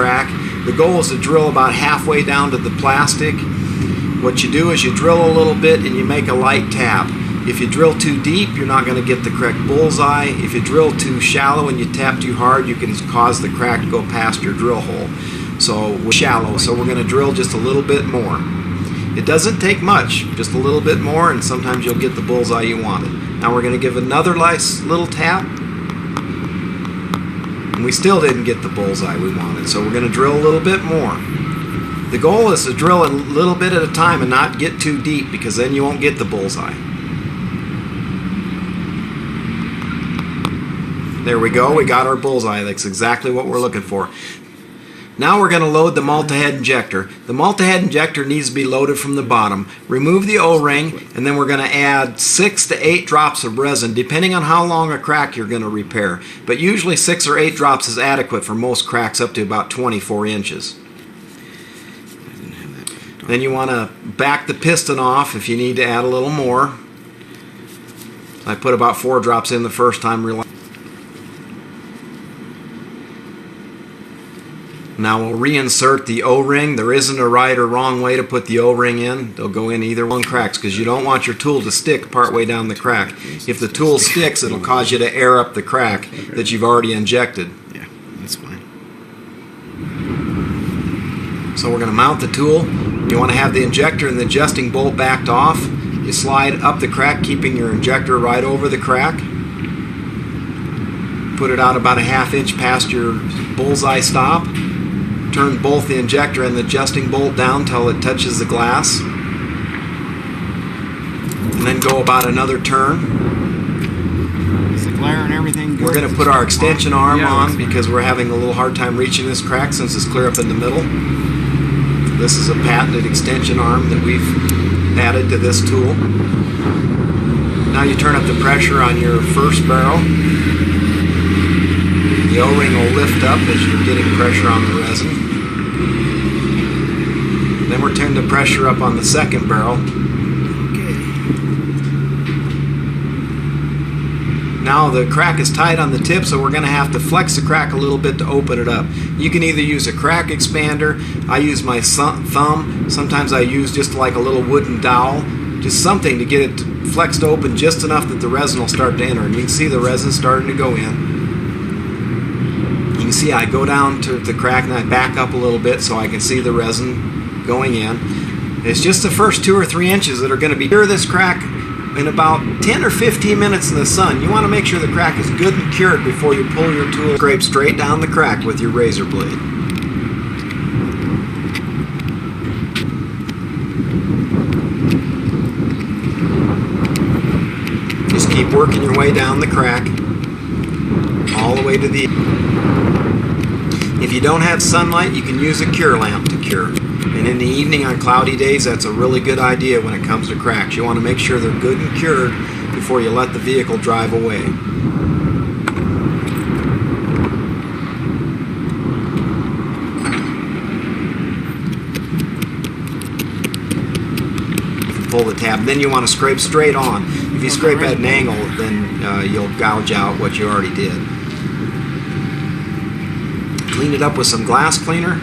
crack. The goal is to drill about halfway down to the plastic. What you do is you drill a little bit and you make a light tap. If you drill too deep, you're not going to get the correct bullseye. If you drill too shallow and you tap too hard, you can cause the crack to go past your drill hole. So we're shallow, so we're going to drill just a little bit more. It doesn't take much, just a little bit more, and sometimes you'll get the bullseye you wanted. Now we're going to give another nice little tap, and we still didn't get the bullseye we wanted, so we're going to drill a little bit more. The goal is to drill a little bit at a time and not get too deep, because then you won't get the bullseye. There we go, we got our bullseye. That's exactly what we're looking for. Now we're going to load the multi-head injector. The multi-head injector needs to be loaded from the bottom. Remove the O-ring, and then we're going to add 6 to 8 drops of resin, depending on how long a crack you're going to repair. But usually 6 or 8 drops is adequate for most cracks up to about 24 inches. Then you want to back the piston off if you need to add a little more. I put about 4 drops in the first time. Now we'll reinsert the O-ring. There isn't a right or wrong way to put the O-ring in. They'll go in either one cracks, because you don't want your tool to stick partway down the crack. If the tool sticks, it'll cause you to air up the crack that you've already injected. Yeah, that's fine. So we're going to mount the tool. You want to have the injector and the adjusting bolt backed off. You slide up the crack, keeping your injector right over the crack. Put it out about a ½ inch past your bullseye stop. Turn both the injector and the adjusting bolt down till it touches the glass. And then go about another turn. Is the glare and everything good? We're going to put our extension arm on because we're having a little hard time reaching this crack since it's clear up in the middle. This is a patented extension arm that we've added to this tool. Now you turn up the pressure on your first barrel. The O-ring will lift up as you're getting pressure on the resin. Then we're turning the pressure up on the second barrel. Okay. Now the crack is tight on the tip, so we're going to have to flex the crack a little bit to open it up. You can either use a crack expander. I use my thumb. Sometimes I use just like a little wooden dowel. Just something to get it flexed open just enough that the resin will start to enter. And you can see the resin starting to go in. You can see I go down to the crack and I back up a little bit so I can see the resin going in. It's just the first 2 or 3 inches that are going to be cure this crack in about 10 or 15 minutes in the sun. You want to make sure the crack is good and cured before you pull your tool. Scrape straight down the crack with your razor blade. Just keep working your way down the crack all the way to the... If you don't have sunlight, you can use a cure lamp to cure. And in the evening on cloudy days, that's a really good idea when it comes to cracks. You want to make sure they're good and cured before you let the vehicle drive away. Pull the tab. Then you want to scrape straight on. If you scrape at an angle, then you'll gouge out what you already did. Clean it up with some glass cleaner.